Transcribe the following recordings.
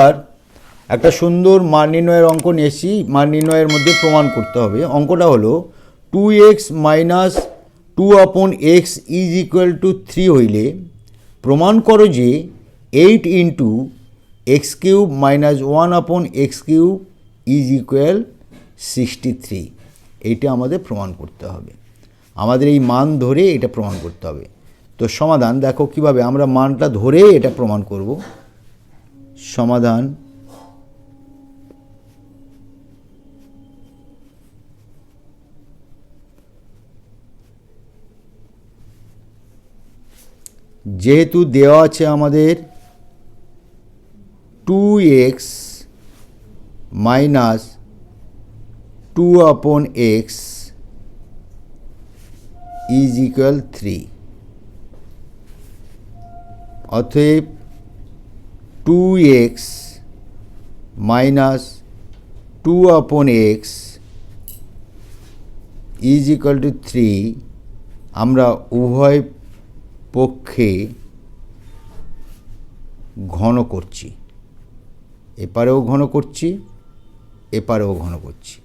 আর একটা সুন্দর মান নির্ণয়ের অঙ্ক নিয়ে এসেছি। মান নির্ণয়ের মধ্যে প্রমাণ করতে হবে। অঙ্কটা হলো 2x minus 2/x is equal to 3 হইলে প্রমাণ করো যে 8 into x cube minus 1/x cube is equal 63। এইটা আমাদের প্রমাণ করতে হবে। আমাদের এই মান ধরে এটা প্রমাণ করতে হবে। তো সমাধান দেখো কিভাবে আমরা মানটা ধরে এটা প্রমাণ করব। সমাধান যেহেতু দেওয়া আছে আমাদের 2x minus 2/x is equal 3, অতএব 2x minus 2/x is equal to 3 আমরা উভয় পক্ষে ঘন করছি, এপারেও ঘন করছি এপারেও ঘন করছি।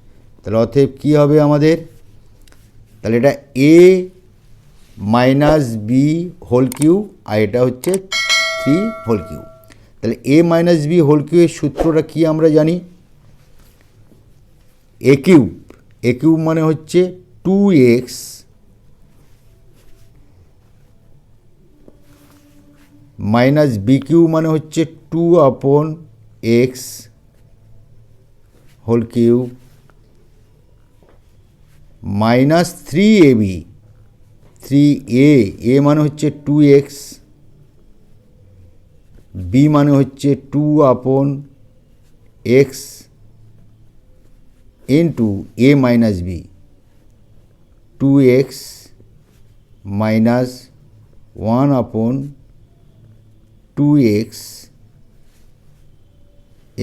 তাহলে অতএব কী হবে আমাদের, তাহলে এটা a minus B whole cube আর এটা হচ্ছে 3 হোল কিউ। তাহলে a মাইনাস বি হোল কিউয়ের সূত্রটা কি আমরা জানি, a কিউব মানে হচ্ছে 2x মাইনাস বি কিউ মানে হচ্ছে 2/x whole cube minus 3ab, 3a মানে হচ্ছে 2x, b মানে হচ্ছে 2/x into a minus b 2x minus 1/2x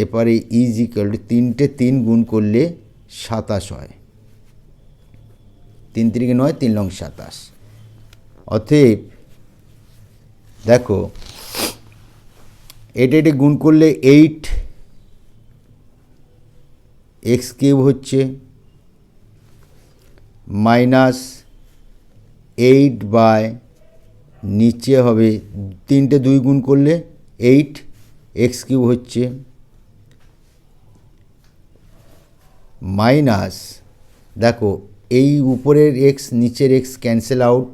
এপারে ইজ ইকুয়াল টু 3 গুণ করলে 27 হয়, 3 3 9 3 লং 27। অতএব দেখো এটা গুণ করলে 8x কিউব হচ্ছে মাইনাস 8 বাই নিচে হবে 3 2 গুণ করলে 8x কিউব হচ্ছে মাইনাস, দেখো এই উপরের x নিচের x ক্যান্সেল আউট,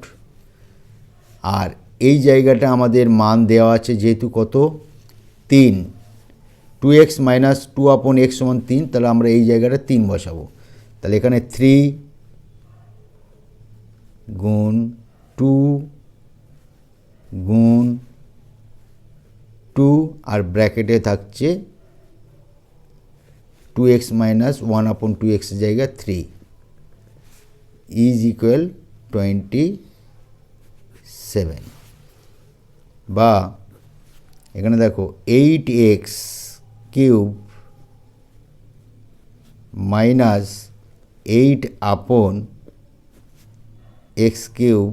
আর এই জায়গাটা আমাদের মান দেওয়া আছে যেহেতু কত 3, 2x মাইনাস 2/x সমান 3, তাহলে আমরা এই জায়গাটা 3 বসাবো। তাহলে এখানে 3 গুণ 2 গুণ 2 আর ব্র্যাকেটে থাকছে 2x মাইনাস 1/2x জায়গা 3 ইজ ইকুয়াল 27, বা এখানে দেখো 8x cube minus 8/x cube,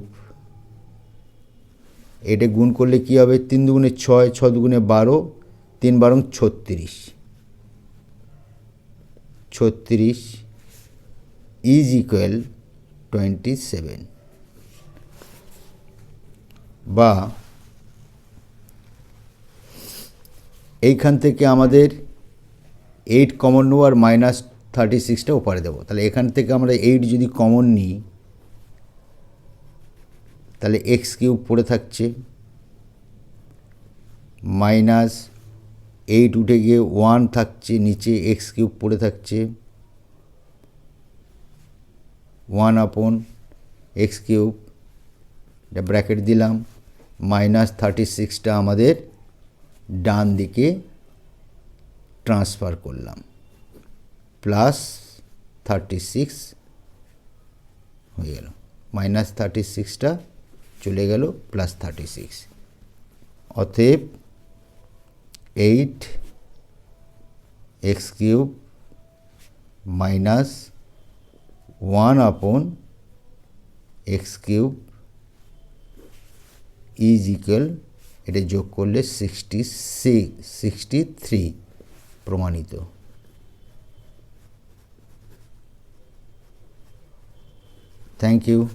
এটা গুণ করলে কী হবে 3 দুগুণে 6, 6 দুগুণে 12, 3 12 36 ইজ ইকুয়াল 27, বা এইখান থেকে আমাদের 8 কমন নেব আর মাইনাস 36টা ওপারে দেবো। তাহলে এখান থেকে আমরা 8 যদি কমন নিই তাহলে এক্স কিউব পড়ে থাকছে, মাইনাস 8 উঠে গিয়ে 1 থাকছে, নিচে এক্স কিউব পড়ে থাকছে 1/x কিউব, এটা ব্র্যাকেট দিলাম, মাইনাস 36টা আমাদের ডান দিকে ট্রান্সফার করলাম, প্লাস 36 হয়ে গেল, মাইনাস 36টা চলে গেল প্লাস 36। অতএব 8x cube minus 1/x cube is equal এটা যোগ করলে 63 প্রমাণিত। Thank you.